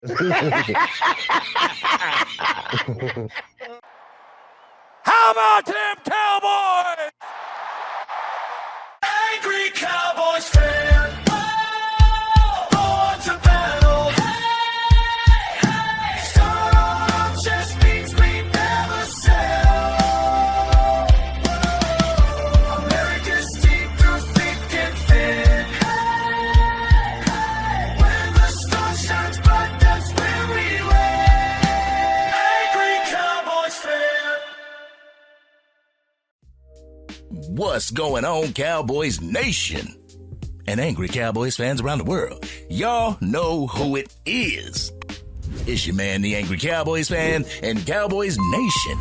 How about them Cowboys? Angry Cowboys fan, born to battle. Stop just means we never sell. America's team through thick and thin. When the sun shines bright, that's where we win. Angry Cowboys fan. What's going on, Cowboys Nation? And angry Cowboys fans around the world. Y'all know who it is. It's your man, the Angry Cowboys Fan, and Cowboys Nation.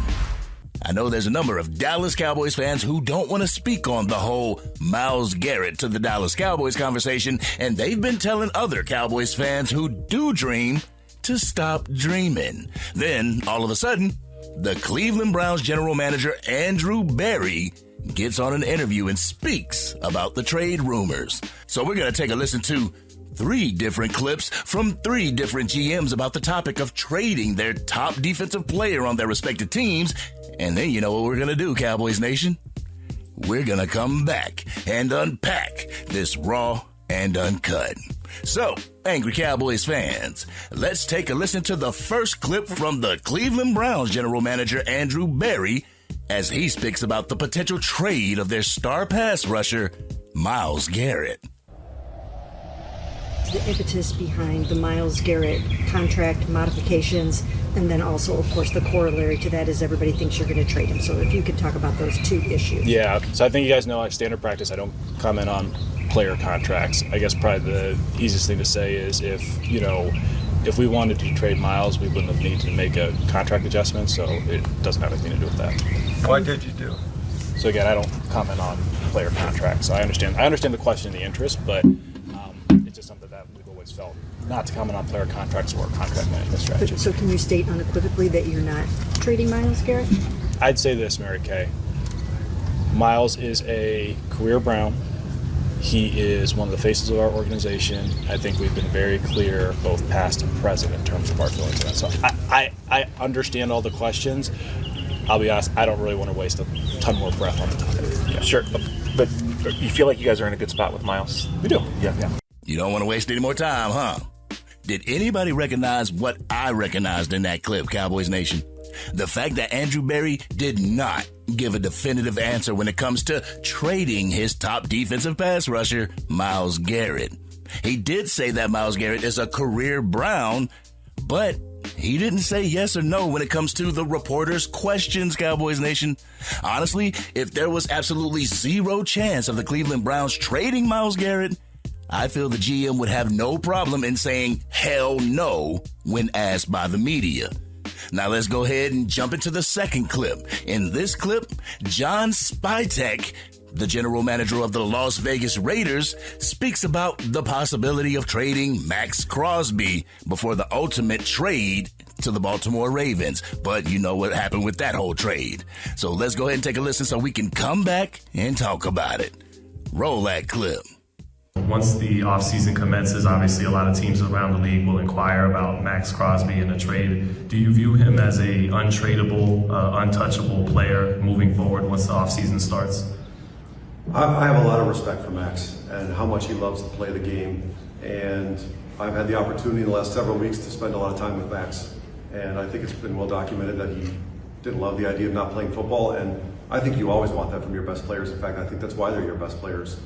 I know there's a number of Dallas Cowboys fans who don't want to speak on the whole Myles Garrett to the Dallas Cowboys conversation, and they've been telling other Cowboys fans who do dream to stop dreaming. Then, all of a sudden, the Cleveland Browns general manager Andrew Berry gets on an interview and speaks about the trade rumors. So we're going to take a listen to 3 different clips from 3 different GMs about the topic of trading their top defensive player on their respective teams. And then you know what we're going to do, Cowboys Nation? We're going to come back and unpack this raw and uncut. So, angry Cowboys fans, let's take a listen to the first clip from the Cleveland Browns general manager Andrew Berry as he speaks about the potential trade of their star pass rusher, Myles Garrett. The impetus behind the Myles Garrett contract modifications, and then also, of course, the corollary to that is everybody thinks you're going to trade him. So if you could talk about those 2 issues. Yeah, so I think you guys know, like standard practice, I don't comment on player contracts. I guess probably the easiest thing to say is if we wanted to trade Myles, we wouldn't have needed to make a contract adjustment, so it doesn't have anything to do with that. Why did you do? So again, I don't comment on player contracts. I understand the question and the interest, but it's just something that we've always felt not to comment on player contracts or contract management strategies. So can you state unequivocally that you're not trading Myles Garrett? I'd say this, Mary Kay. Myles is a career Brown. He is one of the faces of our organization. I think we've been very clear, both past and present, in terms of our feelings on that. So I understand all the questions. I'll be honest, I don't really want to waste a ton more breath on the topic. Yeah. Sure, but you feel like you guys are in a good spot with Myles? We do. Yeah. You don't want to waste any more time, huh? Did anybody recognize what I recognized in that clip, Cowboys Nation? The fact that Andrew Berry did not give a definitive answer when it comes to trading his top defensive pass rusher, Myles Garrett. He did say that Myles Garrett is a career Brown, but he didn't say yes or no when it comes to the reporters' questions, Cowboys Nation. Honestly, if there was absolutely 0 chance of the Cleveland Browns trading Myles Garrett, I feel the GM would have no problem in saying hell no when asked by the media. Now let's go ahead and jump into the second clip. In this clip, John Spytek, the general manager of the Las Vegas Raiders, speaks about the possibility of trading Max Crosby before the ultimate trade to the Baltimore Ravens. But you know what happened with that whole trade. So let's go ahead and take a listen so we can come back and talk about it. Roll that clip. Once the offseason commences, obviously a lot of teams around the league will inquire about Max Crosby in a trade. Do you view him as a untradeable, untouchable player moving forward once the offseason starts? I have a lot of respect for Max and how much he loves to play the game. And I've had the opportunity in the last several weeks to spend a lot of time with Max. And I think it's been well documented that he didn't love the idea of not playing football. And I think you always want that from your best players. In fact, I think that's why they're your best players.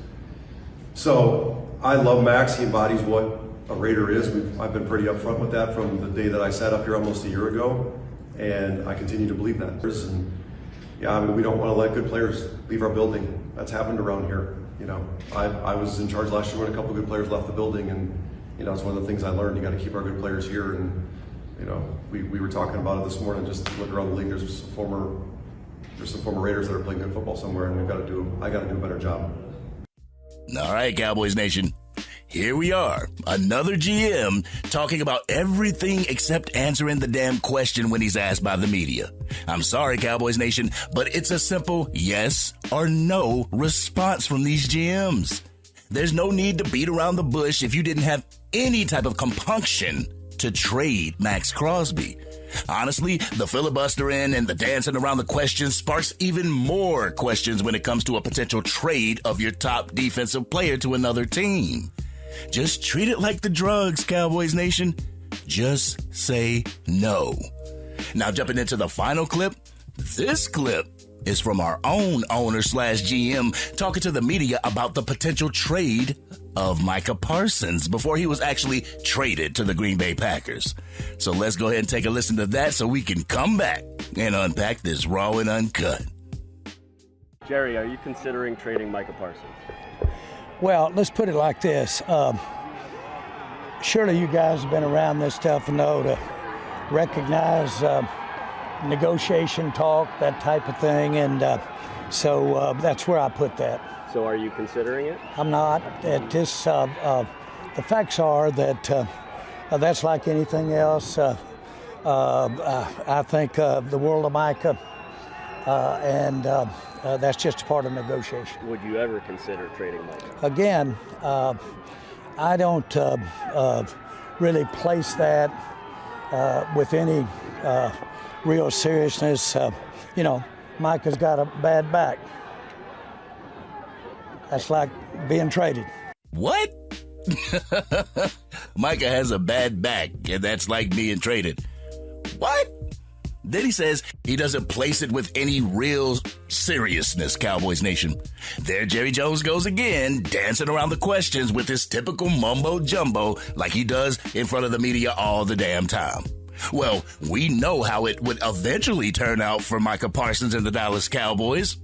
So I love Max. He embodies what a Raider is. I've been pretty upfront with that from the day that I sat up here almost a year ago, and I continue to believe that. And yeah, I mean, we don't want to let good players leave our building. That's happened around here. I was in charge last year when a couple good players left the building, and it's one of the things I learned. You got to keep our good players here, and we were talking about it this morning. Just look around the league. There's some former Raiders that are playing good football somewhere, and I got to do a better job. All right, Cowboys Nation. Here we are, another GM talking about everything except answering the damn question when he's asked by the media. I'm sorry, Cowboys Nation, but it's a simple yes or no response from these GMs. There's no need to beat around the bush if you didn't have any type of compunction to trade Max Crosby. Honestly, the filibustering and the dancing around the questions sparks even more questions when it comes to a potential trade of your top defensive player to another team. Just treat it like the drugs, Cowboys Nation. Just say no. Now, jumping into the final clip, this clip is from our own owner/GM talking to the media about the potential trade of Micah Parsons before he was actually traded to the Green Bay Packers. So let's go ahead and take a listen to that so we can come back and unpack this raw and uncut. Jerry, are you considering trading Micah Parsons? Well, let's put it like this. Surely you guys have been around this stuff and know to recognize negotiation talk, that type of thing, and so that's where I put that. So are you considering it? I'm not. At this, the facts are that that's like anything else. I think the world of Micah, and that's just a part of negotiation. Would you ever consider trading Micah? Again, I don't really place that with any real seriousness. Micah's got a bad back. That's like being traded. What? Micah has a bad back, and that's like being traded. What? Then he says he doesn't place it with any real seriousness, Cowboys Nation. There Jerry Jones goes again, dancing around the questions with his typical mumbo-jumbo like he does in front of the media all the damn time. Well, we know how it would eventually turn out for Micah Parsons and the Dallas Cowboys.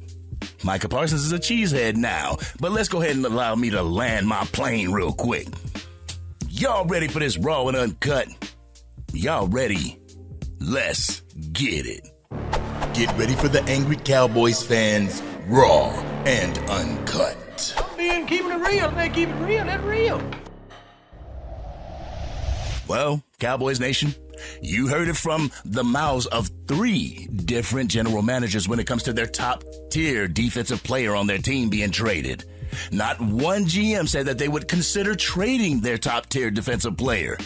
Micah Parsons is a cheesehead now, but let's go ahead and allow me to land my plane real quick. Y'all ready for this raw and uncut? Y'all ready? Let's get it. Get ready for the Angry Cowboys fans, raw and uncut. Man, keeping it real, man, keep it real, that's real. Well, Cowboys Nation, you heard it from the mouths of 3 different general managers when it comes to their top-tier defensive player on their team being traded. Not one GM said that they would consider trading their top-tier defensive player.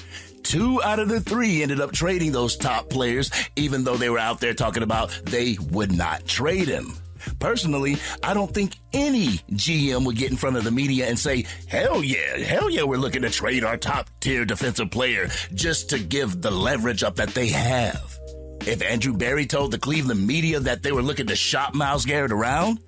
2 out of the 3 ended up trading those top players, even though they were out there talking about they would not trade him. Personally, I don't think any GM would get in front of the media and say, hell yeah, we're looking to trade our top-tier defensive player just to give the leverage up that they have. If Andrew Berry told the Cleveland media that they were looking to shop Myles Garrett around,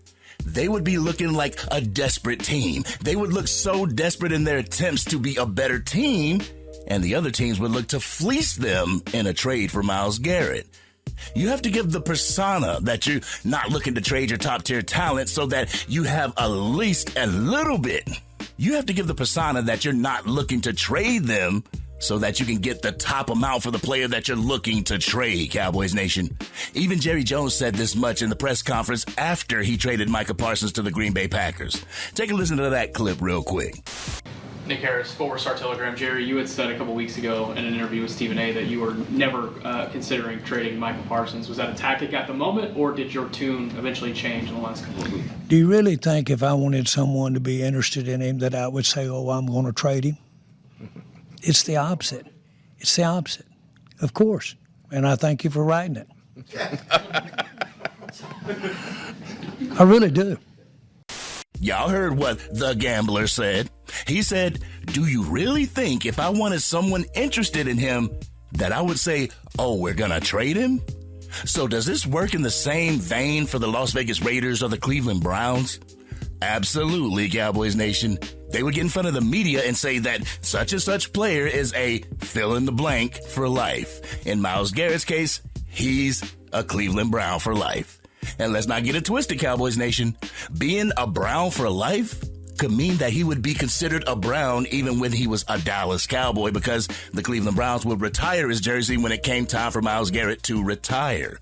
they would be looking like a desperate team. They would look so desperate in their attempts to be a better team, and the other teams would look to fleece them in a trade for Myles Garrett. You have to give the persona that you're not looking to trade your top-tier talent so that you have at least a little bit. You have to give the persona that you're not looking to trade them so that you can get the top amount for the player that you're looking to trade, Cowboys Nation. Even Jerry Jones said this much in the press conference after he traded Micah Parsons to the Green Bay Packers. Take a listen to that clip real quick. Nick Harris, Forward Star Telegram. Jerry, you had said a couple weeks ago in an interview with Stephen A. that you were never considering trading Micah Parsons. Was that a tactic at the moment, or did your tune eventually change in the last couple of weeks? Do you really think if I wanted someone to be interested in him that I would say, oh, I'm going to trade him? It's the opposite. It's the opposite, of course. And I thank you for writing it. I really do. Y'all heard what the gambler said. He said, do you really think if I wanted someone interested in him that I would say, oh, we're going to trade him? So does this work in the same vein for the Las Vegas Raiders or the Cleveland Browns? Absolutely, Cowboys Nation. They would get in front of the media and say that such and such player is a fill in the blank for life. In Myles Garrett's case, he's a Cleveland Brown for life. And let's not get it twisted, Cowboys Nation. Being a Brown for life could mean that he would be considered a Brown even when he was a Dallas Cowboy, because the Cleveland Browns would retire his jersey when it came time for Myles Garrett to retire.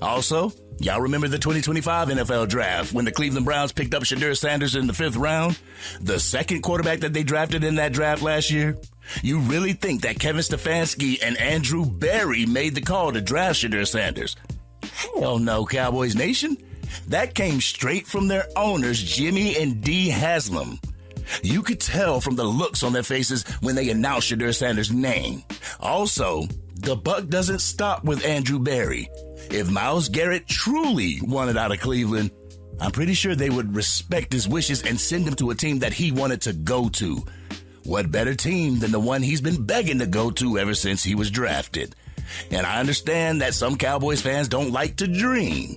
Also, y'all remember the 2025 NFL draft when the Cleveland Browns picked up Shadur Sanders in the 5th round? The second quarterback that they drafted in that draft last year? You really think that Kevin Stefanski and Andrew Berry made the call to draft Shadur Sanders? Hell no, Cowboys Nation. That came straight from their owners, Jimmy and Dee Haslam. You could tell from the looks on their faces when they announced Shedeur Sanders' name. Also, the buck doesn't stop with Andrew Berry. If Myles Garrett truly wanted out of Cleveland, I'm pretty sure they would respect his wishes and send him to a team that he wanted to go to. What better team than the one he's been begging to go to ever since he was drafted? And I understand that some Cowboys fans don't like to dream.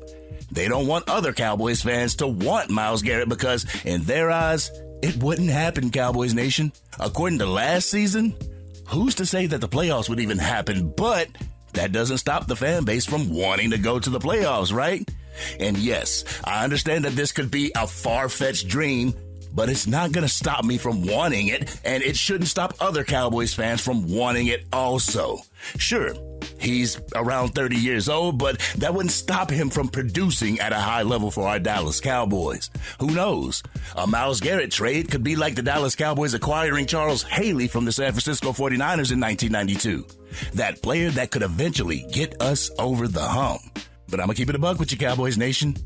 They don't want other Cowboys fans to want Myles Garrett because, in their eyes, it wouldn't happen, Cowboys Nation. According to last season, who's to say that the playoffs would even happen? But that doesn't stop the fan base from wanting to go to the playoffs, right? And yes, I understand that this could be a far-fetched dream, but it's not going to stop me from wanting it, and it shouldn't stop other Cowboys fans from wanting it also. Sure, he's around 30 years old, but that wouldn't stop him from producing at a high level for our Dallas Cowboys. Who knows? A Myles Garrett trade could be like the Dallas Cowboys acquiring Charles Haley from the San Francisco 49ers in 1992. That player that could eventually get us over the hump. But I'm going to keep it a buck with you, Cowboys Nation.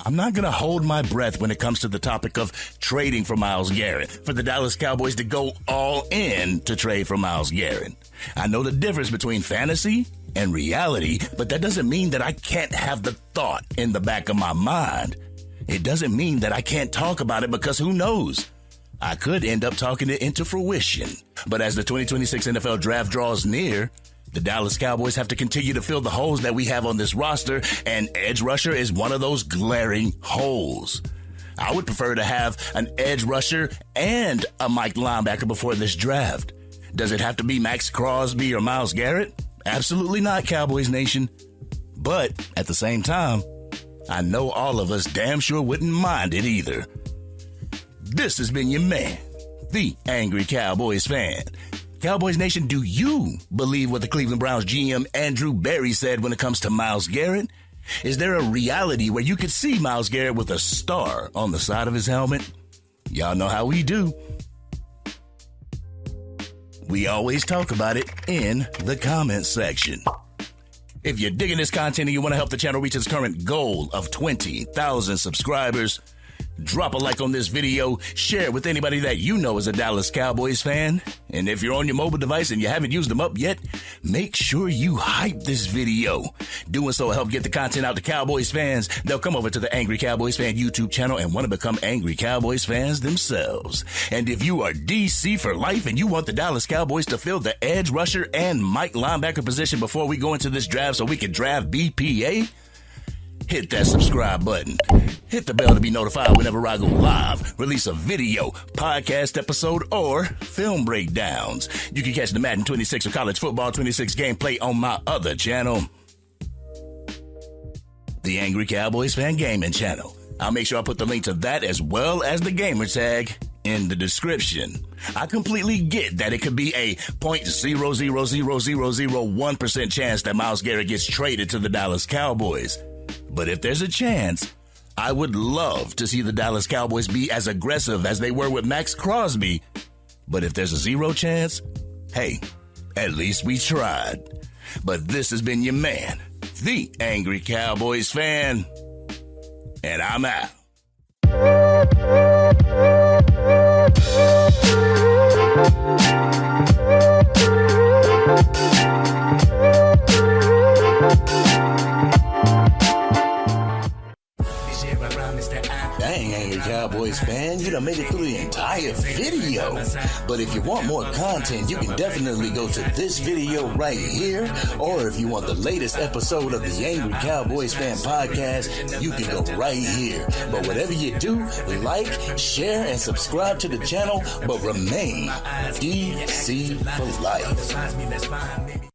I'm not going to hold my breath when it comes to the topic of trading for Myles Garrett, for the Dallas Cowboys to go all in to trade for Myles Garrett. I know the difference between fantasy and reality, but that doesn't mean that I can't have the thought in the back of my mind. It doesn't mean that I can't talk about it because who knows? I could end up talking it into fruition. But as the 2026 NFL Draft draws near, the Dallas Cowboys have to continue to fill the holes that we have on this roster, and edge rusher is one of those glaring holes. I would prefer to have an edge rusher and a Mike linebacker before this draft. Does it have to be Max Crosby or Myles Garrett? Absolutely not, Cowboys Nation. But at the same time, I know all of us damn sure wouldn't mind it either. This has been your man, the Angry Cowboys Fan. Cowboys Nation, do you believe what the Cleveland Browns GM Andrew Berry said when it comes to Myles Garrett? Is there a reality where you could see Myles Garrett with a star on the side of his helmet? Y'all know how we do. We always talk about it in the comments section. If you're digging this content and you want to help the channel reach its current goal of 20,000 subscribers, drop a like on this video, share it with anybody that you know is a Dallas Cowboys fan, and if you're on your mobile device and you haven't used them up yet, make sure you hype this video. Doing so will help get the content out to Cowboys fans. They'll come over to the Angry Cowboys Fan YouTube channel and want to become Angry Cowboys fans themselves. And if you are DC for life and you want the Dallas Cowboys to fill the edge rusher and Mike linebacker position before we go into this draft so we can draft BPA, hit that subscribe button. Hit the bell to be notified whenever I go live, release a video, podcast episode, or film breakdowns. You can catch the Madden 26 or College Football 26 gameplay on my other channel, the Angry Cowboys Fan Gaming Channel. I'll make sure I put the link to that as well as the gamer tag in the description. I completely get that it could be a 0.000001% chance that Myles Garrett gets traded to the Dallas Cowboys. But if there's a chance, I would love to see the Dallas Cowboys be as aggressive as they were with Max Crosby. But if there's a 0 chance, hey, at least we tried. But this has been your man, the Angry Cowboys Fan, and I'm out. Dang, Angry Cowboys fan, you done made it through the entire video. But if you want more content, you can definitely go to this video right here. Or if you want the latest episode of the Angry Cowboys Fan podcast, you can go right here. But whatever you do, like, share, and subscribe to the channel, but remain DC for life.